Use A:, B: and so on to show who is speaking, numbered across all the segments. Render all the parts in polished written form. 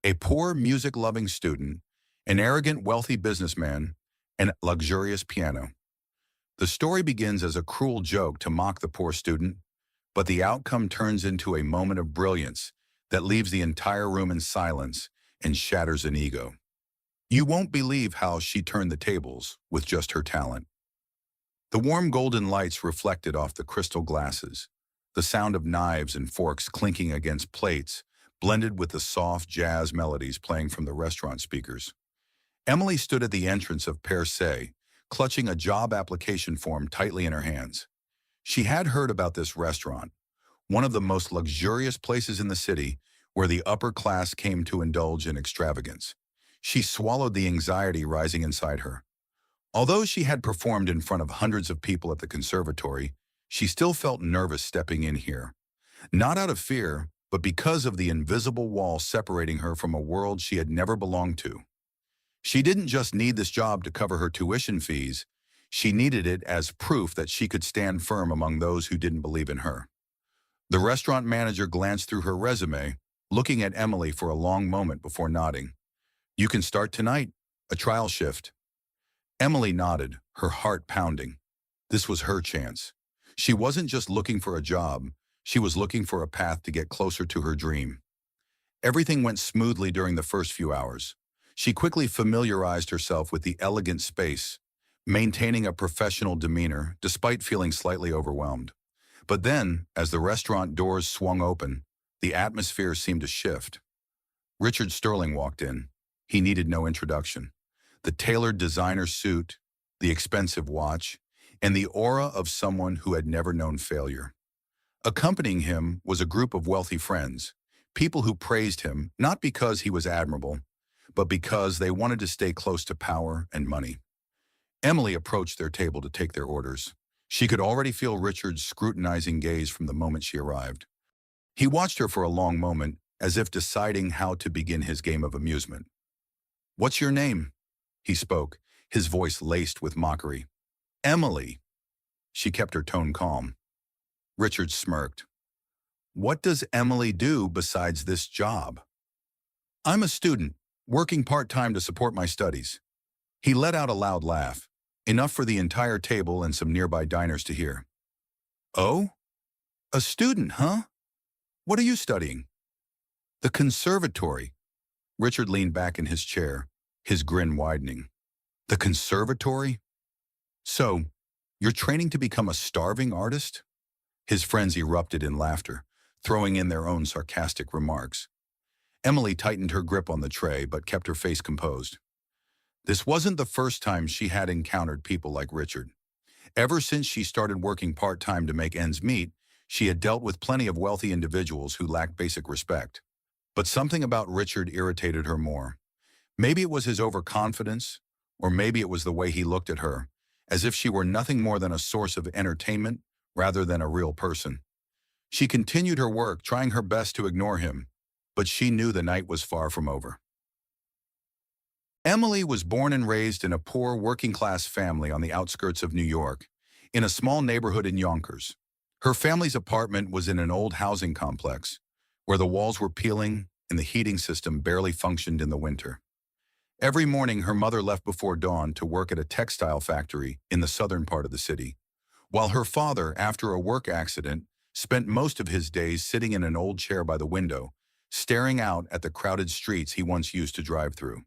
A: a poor music-loving student, an arrogant wealthy businessman, and a luxurious piano. The story begins as a cruel joke to mock the poor student, but the outcome turns into a moment of brilliance that leaves the entire room in silence and shatters an ego. You won't believe how she turned the tables with just her talent. The warm golden lights reflected off the crystal glasses, the sound of knives and forks clinking against plates, blended with the soft jazz melodies playing from the restaurant speakers. Emily stood at the entrance of Per Se, clutching a job application form tightly in her hands. She had heard about this restaurant, one of the most luxurious places in the city where the upper class came to indulge in extravagance. She swallowed the anxiety rising inside her. Although she had performed in front of hundreds of people at the conservatory, she still felt nervous stepping in here. Not out of fear, but because of the invisible wall separating her from a world she had never belonged to. She didn't just need this job to cover her tuition fees, she needed it as proof that she could stand firm among those who didn't believe in her. The restaurant manager glanced through her resume, looking at Emily for a long moment before nodding. "You can start tonight, a trial shift." Emily nodded, her heart pounding. This was her chance. She wasn't just looking for a job, she was looking for a path to get closer to her dream. Everything went smoothly during the first few hours. She quickly familiarized herself with the elegant space, maintaining a professional demeanor despite feeling slightly overwhelmed. But then, as the restaurant doors swung open, the atmosphere seemed to shift. Richard Sterling walked in. He needed no introduction. The tailored designer suit, the expensive watch, and the aura of someone who had never known failure. Accompanying him was a group of wealthy friends, people who praised him not because he was admirable, but because they wanted to stay close to power and money. Emily approached their table to take their orders. She could already feel Richard's scrutinizing gaze from the moment she arrived. He watched her for a long moment, as if deciding how to begin his game of amusement. "What's your name?" he spoke, his voice laced with mockery. "Emily." She kept her tone calm. Richard smirked. "What does Emily do besides this job?" "I'm a student, working part-time to support my studies." He let out a loud laugh, enough for the entire table and some nearby diners to hear. "Oh? A student, huh? What are you studying?" "The conservatory." Richard leaned back in his chair, his grin widening. "The conservatory? So, you're training to become a starving artist?" His friends erupted in laughter, throwing in their own sarcastic remarks. Emily tightened her grip on the tray but kept her face composed. This wasn't the first time she had encountered people like Richard. Ever since she started working part-time to make ends meet, she had dealt with plenty of wealthy individuals who lacked basic respect. But something about Richard irritated her more. Maybe it was his overconfidence, or maybe it was the way he looked at her, as if she were nothing more than a source of entertainment rather than a real person. She continued her work, trying her best to ignore him, but she knew the night was far from over. Emily was born and raised in a poor working-class family on the outskirts of New York, in a small neighborhood in Yonkers. Her family's apartment was in an old housing complex, where the walls were peeling and the heating system barely functioned in the winter. Every morning, her mother left before dawn to work at a textile factory in the southern part of the city, while her father, after a work accident, spent most of his days sitting in an old chair by the window, staring out at the crowded streets he once used to drive through.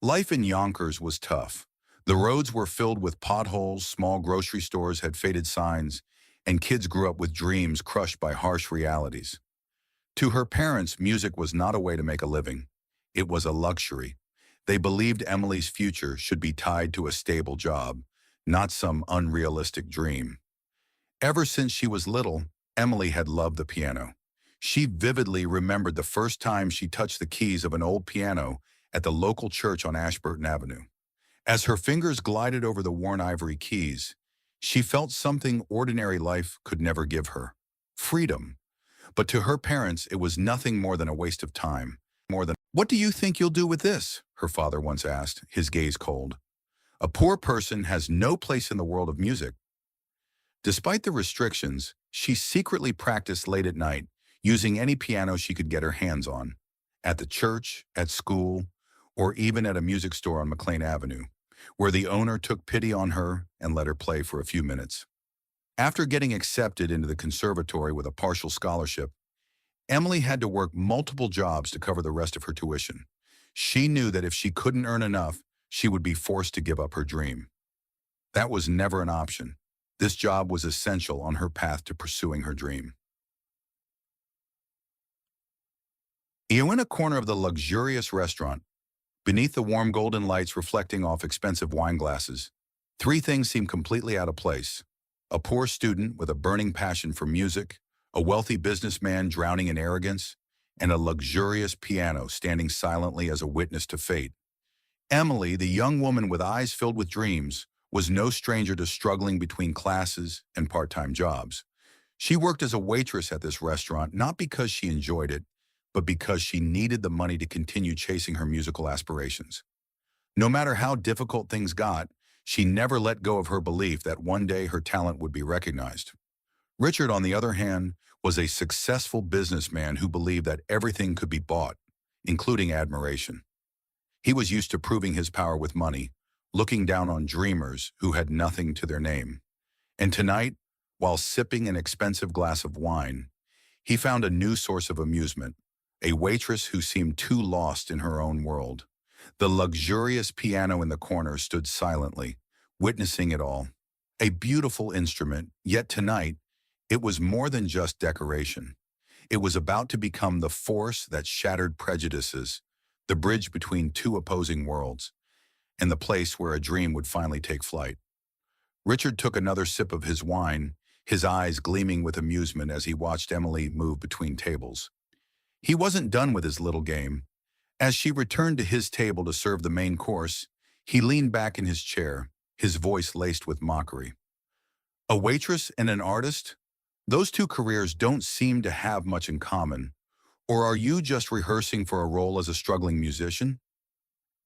A: Life in Yonkers was tough. The roads were filled with potholes, small grocery stores had faded signs, and kids grew up with dreams crushed by harsh realities. To her parents, music was not a way to make a living. It was a luxury. They believed Emily's future should be tied to a stable job, not some unrealistic dream. Ever since she was little, Emily had loved the piano. She vividly remembered the first time she touched the keys of an old piano at the local church on Ashburton Avenue. As her fingers glided over the worn ivory keys, she felt something ordinary life could never give her: freedom. But to her parents, it was nothing more than a waste of time. "What do you think you'll do with this?" her father once asked, his gaze cold. "A poor person has no place in the world of music." Despite the restrictions, she secretly practiced late at night, using any piano she could get her hands on. at the church, at school, or even at a music store on McLean Avenue, where the owner took pity on her and let her play for a few minutes. After getting accepted into the conservatory with a partial scholarship, Emily had to work multiple jobs to cover the rest of her tuition. She knew that if she couldn't earn enough, she would be forced to give up her dream. That was never an option. This job was essential on her path to pursuing her dream. In a corner of the luxurious restaurant, beneath the warm golden lights reflecting off expensive wine glasses, three things seemed completely out of place. A poor student with a burning passion for music, a wealthy businessman drowning in arrogance, and a luxurious piano standing silently as a witness to fate. Emily, the young woman with eyes filled with dreams, was no stranger to struggling between classes and part-time jobs. She worked as a waitress at this restaurant not because she enjoyed it, but because she needed the money to continue chasing her musical aspirations. No matter how difficult things got, she never let go of her belief that one day her talent would be recognized. Richard, on the other hand, was a successful businessman who believed that everything could be bought, including admiration. He was used to proving his power with money, looking down on dreamers who had nothing to their name. And tonight, while sipping an expensive glass of wine, he found a new source of amusement, a waitress who seemed too lost in her own world. The luxurious piano in the corner stood silently, witnessing it all. A beautiful instrument, yet tonight, it was more than just decoration. It was about to become the force that shattered prejudices, the bridge between two opposing worlds, and the place where a dream would finally take flight. Richard took another sip of his wine, his eyes gleaming with amusement as he watched Emily move between tables. He wasn't done with his little game. As she returned to his table to serve the main course, he leaned back in his chair, his voice laced with mockery. A waitress and an artist? Those two careers don't seem to have much in common. Or are you just rehearsing for a role as a struggling musician?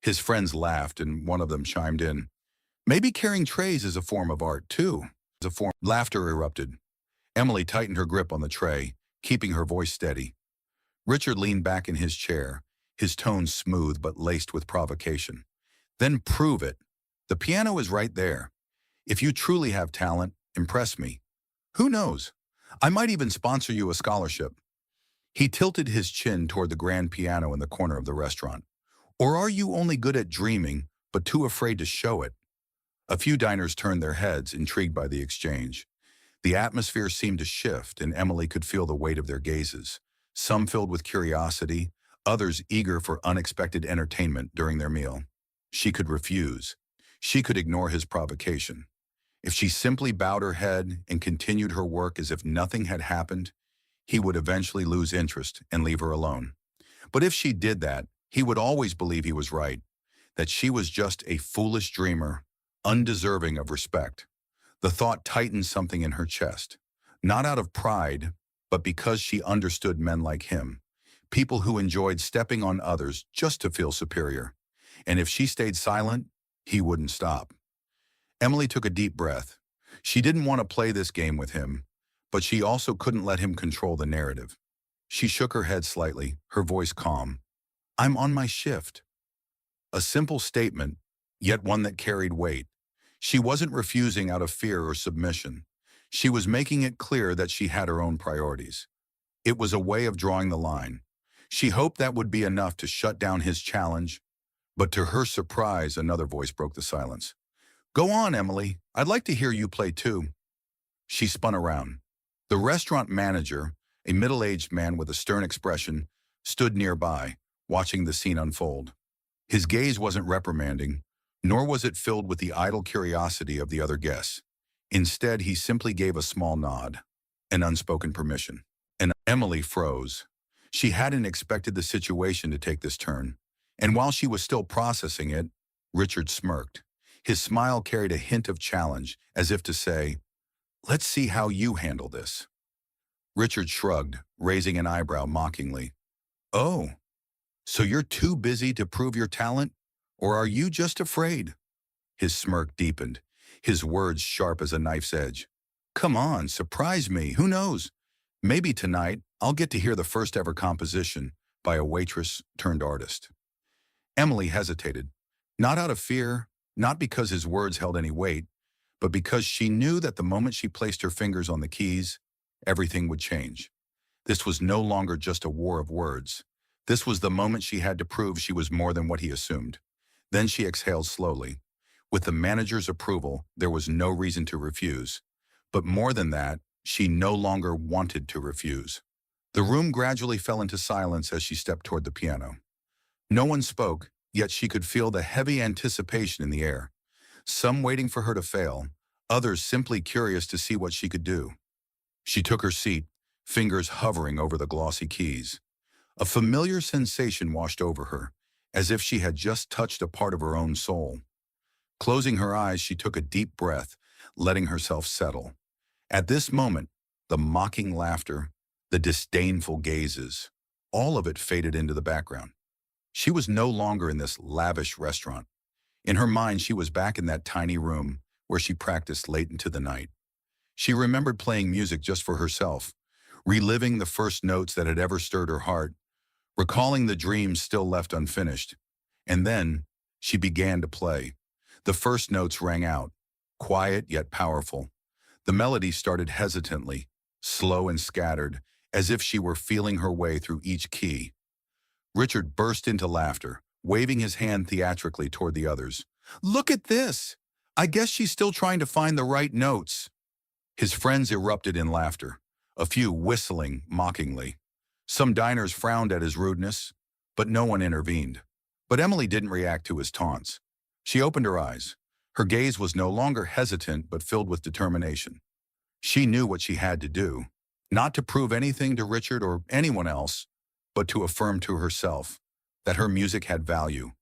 A: His friends laughed, and one of them chimed in. Maybe carrying trays is a form of art, too. Laughter erupted. Emily tightened her grip on the tray, keeping her voice steady. Richard leaned back in his chair, his tone smooth but laced with provocation. Then prove it. The piano is right there. If you truly have talent, impress me. Who knows? I might even sponsor you a scholarship. He tilted his chin toward the grand piano in the corner of the restaurant. Or are you only good at dreaming, but too afraid to show it? A few diners turned their heads, intrigued by the exchange. The atmosphere seemed to shift, and Emily could feel the weight of their gazes, some filled with curiosity, others eager for unexpected entertainment during their meal. She could refuse. She could ignore his provocation. If she simply bowed her head and continued her work as if nothing had happened, he would eventually lose interest and leave her alone. But if she did that, he would always believe he was right, that she was just a foolish dreamer, undeserving of respect. The thought tightened something in her chest, not out of pride, but because she understood men like him, people who enjoyed stepping on others just to feel superior. And if she stayed silent, he wouldn't stop. Emily took a deep breath. She didn't want to play this game with him, but she also couldn't let him control the narrative. She shook her head slightly, her voice calm. I'm on my shift. A simple statement, yet one that carried weight. She wasn't refusing out of fear or submission. She was making it clear that she had her own priorities. It was a way of drawing the line. She hoped that would be enough to shut down his challenge, but to her surprise, another voice broke the silence. Go on, Emily. I'd like to hear you play too. She spun around. The restaurant manager, a middle-aged man with a stern expression, stood nearby, watching the scene unfold. His gaze wasn't reprimanding, nor was it filled with the idle curiosity of the other guests. Instead, he simply gave a small nod, an unspoken permission. And Emily froze. She hadn't expected the situation to take this turn. And while she was still processing it, Richard smirked. His smile carried a hint of challenge, as if to say, let's see how you handle this. Richard shrugged, raising an eyebrow mockingly. Oh, so you're too busy to prove your talent? Or are you just afraid? His smirk deepened, his words sharp as a knife's edge. Come on, surprise me, who knows? Maybe tonight I'll get to hear the first ever composition, by a waitress turned artist. Emily hesitated, not out of fear, not because his words held any weight, but because she knew that the moment she placed her fingers on the keys, everything would change. This was no longer just a war of words. This was the moment she had to prove she was more than what he assumed. Then she exhaled slowly. With the manager's approval, there was no reason to refuse. But more than that, she no longer wanted to refuse. The room gradually fell into silence as she stepped toward the piano. No one spoke, yet she could feel the heavy anticipation in the air. Some waiting for her to fail, others simply curious to see what she could do. She took her seat, fingers hovering over the glossy keys. A familiar sensation washed over her, as if she had just touched a part of her own soul. Closing her eyes, she took a deep breath, letting herself settle. At this moment, the mocking laughter, the disdainful gazes, all of it faded into the background. She was no longer in this lavish restaurant. In her mind, she was back in that tiny room where she practiced late into the night. She remembered playing music just for herself, reliving the first notes that had ever stirred her heart, recalling the dreams still left unfinished. And then she began to play. The first notes rang out, quiet yet powerful. The melody started hesitantly, slow and scattered, as if she were feeling her way through each key. Richard burst into laughter, waving his hand theatrically toward the others. "Look at this! I guess she's still trying to find the right notes." His friends erupted in laughter, a few whistling mockingly. Some diners frowned at his rudeness, but no one intervened. But Emily didn't react to his taunts. She opened her eyes. Her gaze was no longer hesitant but filled with determination. She knew what she had to do, not to prove anything to Richard or anyone else, but to affirm to herself that her music had value,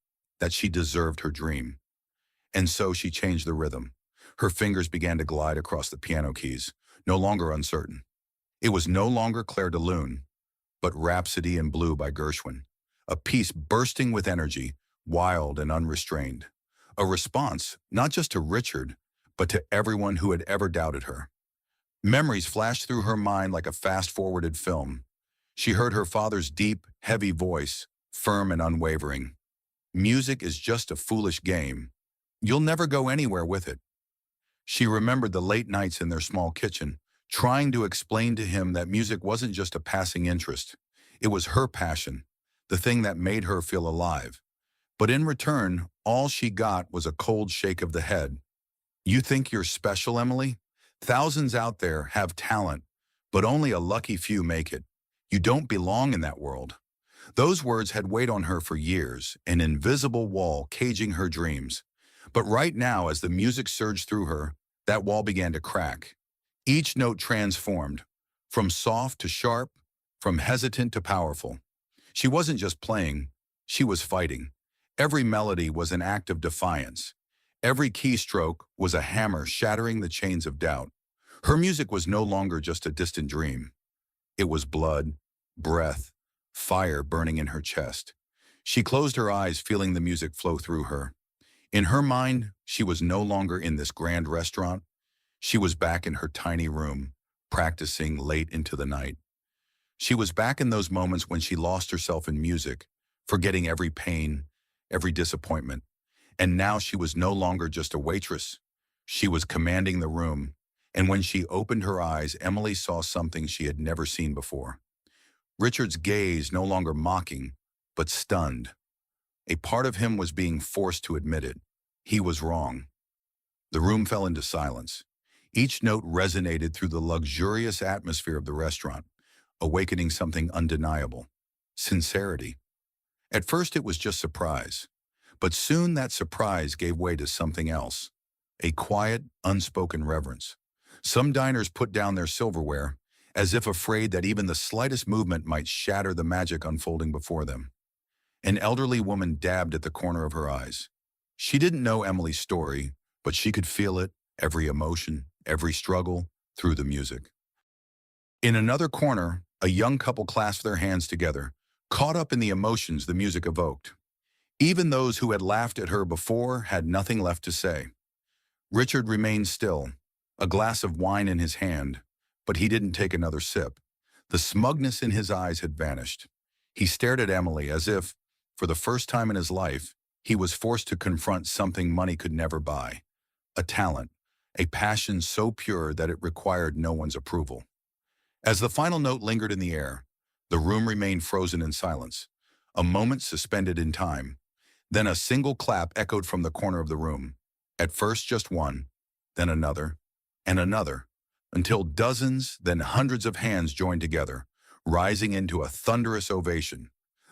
A: that she deserved her dream. And so she changed the rhythm. Her fingers began to glide across the piano keys, no longer uncertain. It was no longer Clair de Lune, but Rhapsody in Blue by Gershwin, a piece bursting with energy, wild and unrestrained. A response, not just to Richard, but to everyone who had ever doubted her. Memories flashed through her mind like a fast-forwarded film. She heard her father's deep, heavy voice, firm and unwavering. "Music is just a foolish game. You'll never go anywhere with it." She remembered the late nights in their small kitchen, trying to explain to him that music wasn't just a passing interest. It was her passion, the thing that made her feel alive. But in return, all she got was a cold shake of the head. "You think you're special, Emily? Thousands out there have talent, but only a lucky few make it. You don't belong in that world." Those words had weighed on her for years, an invisible wall caging her dreams. But right now, as the music surged through her, that wall began to crack. Each note transformed, from soft to sharp, from hesitant to powerful. She wasn't just playing, she was fighting. Every melody was an act of defiance. Every keystroke was a hammer shattering the chains of doubt. Her music was no longer just a distant dream. It was blood, breath, fire burning in her chest. She closed her eyes, feeling the music flow through her. In her mind, she was no longer in this grand restaurant. She was back in her tiny room, practicing late into the night. She was back in those moments when she lost herself in music, forgetting every pain, every disappointment. And now she was no longer just a waitress. She was commanding the room. And when she opened her eyes, Emily saw something she had never seen before. Richard's gaze no longer mocking, but stunned. A part of him was being forced to admit it. He was wrong. The room fell into silence. Each note resonated through the luxurious atmosphere of the restaurant, awakening something undeniable: sincerity. At first it was just surprise, but soon that surprise gave way to something else: a quiet, unspoken reverence. Some diners put down their silverware, as if afraid that even the slightest movement might shatter the magic unfolding before them. An elderly woman dabbed at the corner of her eyes. She didn't know Emily's story, but she could feel it, every emotion, every struggle, through the music. In another corner, a young couple clasped their hands together, caught up in the emotions the music evoked. Even those who had laughed at her before had nothing left to say. Richard remained still, a glass of wine in his hand, but he didn't take another sip. The smugness in his eyes had vanished. He stared at Emily as if, for the first time in his life, he was forced to confront something money could never buy. A talent, a passion so pure that it required no one's approval. As the final note lingered in the air, the room remained frozen in silence, a moment suspended in time. Then a single clap echoed from the corner of the room. At first just one, then another, and another, until dozens, then hundreds of hands joined together, rising into a thunderous ovation.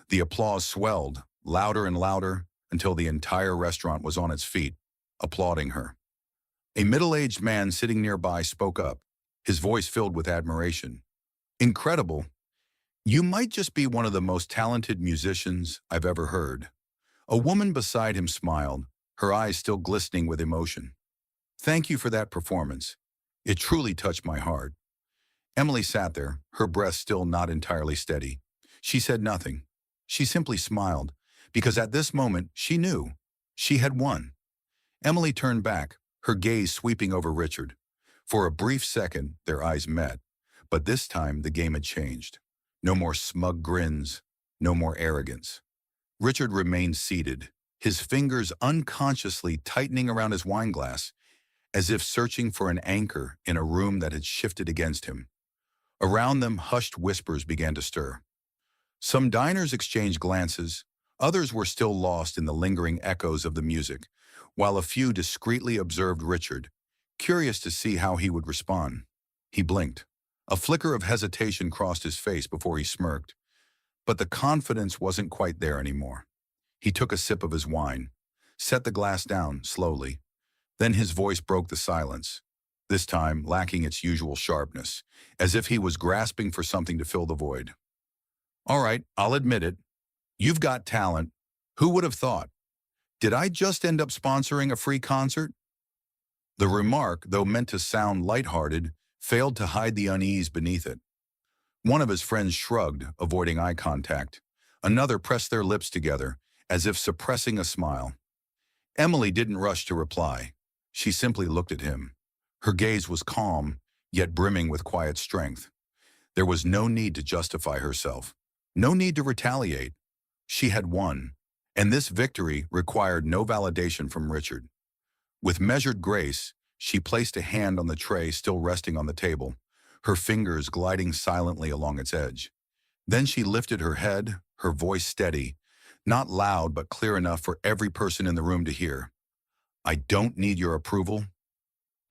A: The applause swelled, louder and louder, until the entire restaurant was on its feet, applauding her. A middle-aged man sitting nearby spoke up, his voice filled with admiration. "Incredible. You might just be one of the most talented musicians I've ever heard." A woman beside him smiled, her eyes still glistening with emotion. "Thank you for that performance. It truly touched my heart." Emily sat there, her breath still not entirely steady. She said nothing. She simply smiled, because at this moment she knew she had won. Emily turned back, her gaze sweeping over Richard. For a brief second, their eyes met, but this time the game had changed. No more smug grins, no more arrogance. Richard remained seated, his fingers unconsciously tightening around his wine glass, as if searching for an anchor in a room that had shifted against him. Around them, hushed whispers began to stir. Some diners exchanged glances, others were still lost in the lingering echoes of the music, while a few discreetly observed Richard, curious to see how he would respond. He blinked. A flicker of hesitation crossed his face before he smirked. But the confidence wasn't quite there anymore. He took a sip of his wine, set the glass down slowly. Then his voice broke the silence, this time lacking its usual sharpness, as if he was grasping for something to fill the void. "All right, I'll admit it. You've got talent. Who would have thought? Did I just end up sponsoring a free concert?" The remark, though meant to sound lighthearted, failed to hide the unease beneath it. One of his friends shrugged, avoiding eye contact. Another pressed their lips together, as if suppressing a smile. Emily didn't rush to reply. She simply looked at him. Her gaze was calm, yet brimming with quiet strength. There was no need to justify herself. No need to retaliate. She had won, and this victory required no validation from Richard. With measured grace, she placed a hand on the tray still resting on the table, her fingers gliding silently along its edge. Then she lifted her head, her voice steady, not loud but clear enough for every person in the room to hear. "I don't need your approval."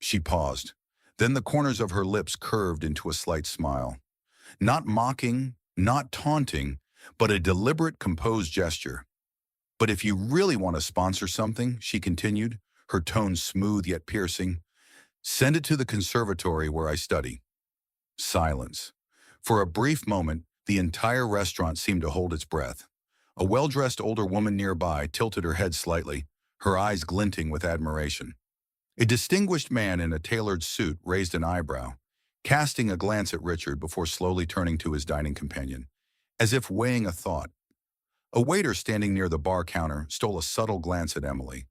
A: She paused. Then the corners of her lips curved into a slight smile. Not mocking, not taunting, but a deliberate, composed gesture. "But if you really want to sponsor something," she continued, her tone smooth yet piercing, "send it to the conservatory where I study." Silence. For a brief moment, the entire restaurant seemed to hold its breath. A well-dressed older woman nearby tilted her head slightly, her eyes glinting with admiration. A distinguished man in a tailored suit raised an eyebrow, casting a glance at Richard before slowly turning to his dining companion, as if weighing a thought. A waiter standing near the bar counter stole a subtle glance at Emily,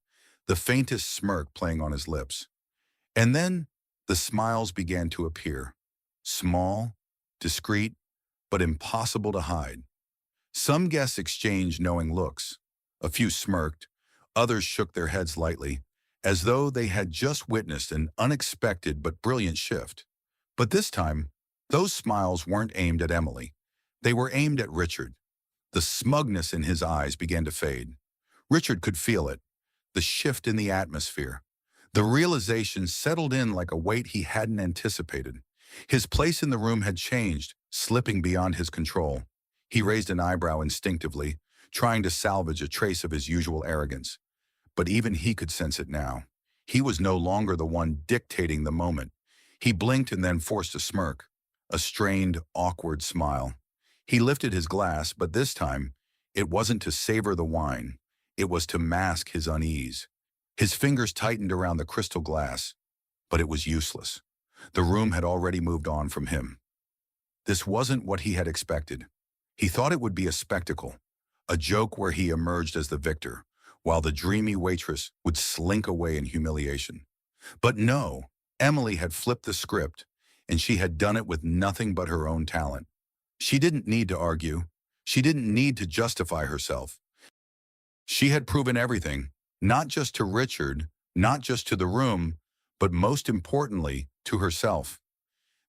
A: the faintest smirk playing on his lips. And then the smiles began to appear, small, discreet, but impossible to hide. Some guests exchanged knowing looks. A few smirked, others shook their heads lightly, as though they had just witnessed an unexpected but brilliant shift. But this time, those smiles weren't aimed at Emily. They were aimed at Richard. The smugness in his eyes began to fade. Richard could feel it, the shift in the atmosphere. The realization settled in like a weight he hadn't anticipated. His place in the room had changed, slipping beyond his control. He raised an eyebrow instinctively, trying to salvage a trace of his usual arrogance. But even he could sense it now. He was no longer the one dictating the moment. He blinked and then forced a smirk, a strained, awkward smile. He lifted his glass, but this time, it wasn't to savor the wine. It was to mask his unease. His fingers tightened around the crystal glass, but it was useless. The room had already moved on from him. This wasn't what he had expected. He thought it would be a spectacle, a joke where he emerged as the victor, while the dreamy waitress would slink away in humiliation. But no, Emily had flipped the script, and she had done it with nothing but her own talent. She didn't need to argue. She didn't need to justify herself. She had proven everything, not just to Richard, not just to the room, but most importantly, to herself.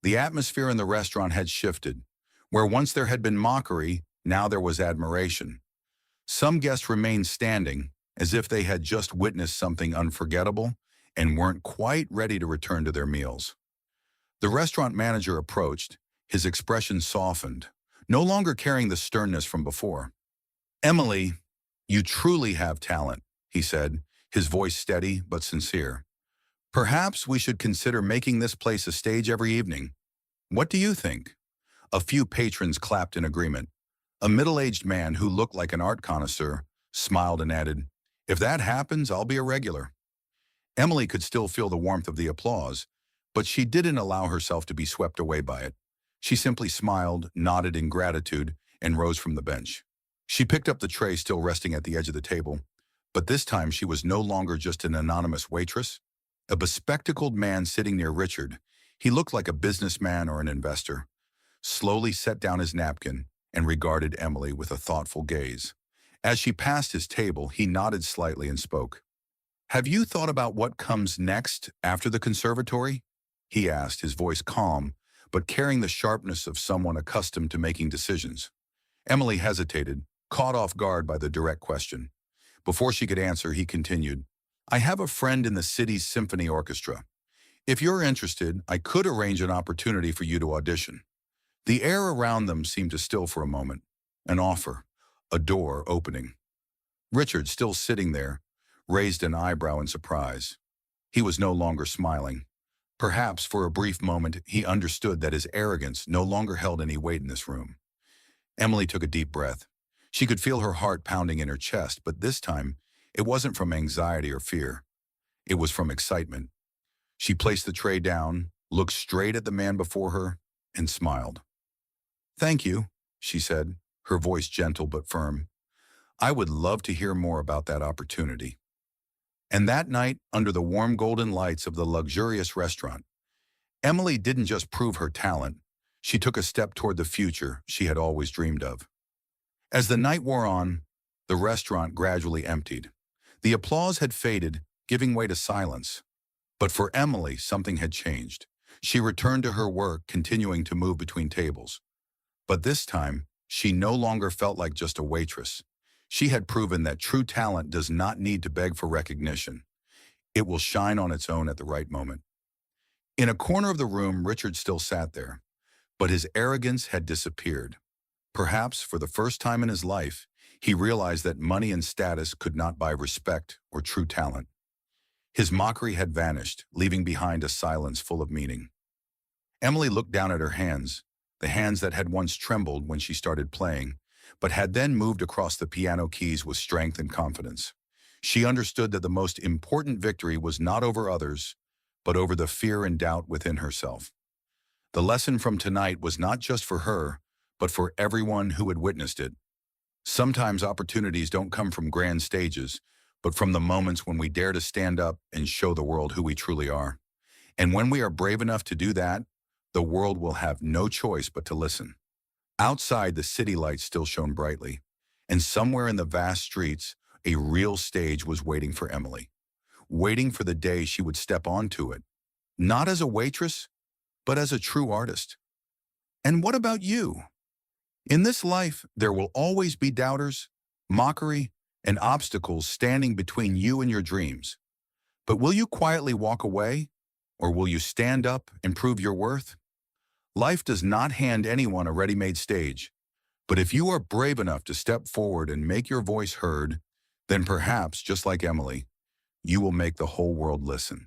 A: The atmosphere in the restaurant had shifted. Where once there had been mockery, now there was admiration. Some guests remained standing, as if they had just witnessed something unforgettable and weren't quite ready to return to their meals. The restaurant manager approached, his expression softened, no longer carrying the sternness from before. "Emily, you truly have talent," he said, his voice steady but sincere. "Perhaps we should consider making this place a stage every evening. What do you think?" A few patrons clapped in agreement. A middle-aged man who looked like an art connoisseur smiled and added, "If that happens, I'll be a regular." Emily could still feel the warmth of the applause, but she didn't allow herself to be swept away by it. She simply smiled, nodded in gratitude, and rose from the bench. She picked up the tray still resting at the edge of the table, but this time she was no longer just an anonymous waitress. A bespectacled man sitting near Richard, he looked like a businessman or an investor, slowly set down his napkin and regarded Emily with a thoughtful gaze. As she passed his table, he nodded slightly and spoke. "Have you thought about what comes next after the conservatory?" he asked, his voice calm, but carrying the sharpness of someone accustomed to making decisions. Emily hesitated, caught off guard by the direct question. Before she could answer, he continued, "I have a friend in the city's symphony orchestra. If you're interested, I could arrange an opportunity for you to audition." The air around them seemed to still for a moment. An offer, a door opening. Richard, still sitting there, raised an eyebrow in surprise. He was no longer smiling. Perhaps for a brief moment he understood that his arrogance no longer held any weight in this room. Emily took a deep breath. She could feel her heart pounding in her chest, but this time it wasn't from anxiety or fear. It was from excitement. She placed the tray down, looked straight at the man before her, and smiled. "Thank you," she said, her voice gentle but firm. "I would love to hear more about that opportunity." And that night, under the warm golden lights of the luxurious restaurant, Emily didn't just prove her talent, she took a step toward the future she had always dreamed of. As the night wore on, the restaurant gradually emptied. The applause had faded, giving way to silence. But for Emily, something had changed. She returned to her work, continuing to move between tables. But this time, she no longer felt like just a waitress. She had proven that true talent does not need to beg for recognition. It will shine on its own at the right moment. In a corner of the room, Richard still sat there, but his arrogance had disappeared. Perhaps for the first time in his life, he realized that money and status could not buy respect or true talent. His mockery had vanished, leaving behind a silence full of meaning. Emily looked down at her hands, the hands that had once trembled when she started playing, but had then moved across the piano keys with strength and confidence. She understood that the most important victory was not over others, but over the fear and doubt within herself. The lesson from tonight was not just for her, but for everyone who had witnessed it. Sometimes opportunities don't come from grand stages, but from the moments when we dare to stand up and show the world who we truly are. And when we are brave enough to do that, the world will have no choice but to listen. Outside, the city lights still shone brightly, and somewhere in the vast streets, a real stage was waiting for Emily, waiting for the day she would step onto it, not as a waitress, but as a true artist. And what about you? In this life, there will always be doubters, mockery, and obstacles standing between you and your dreams. But will you quietly walk away, or will you stand up and prove your worth? Life does not hand anyone a ready-made stage, but if you are brave enough to step forward and make your voice heard, then perhaps, just like Emily, you will make the whole world listen.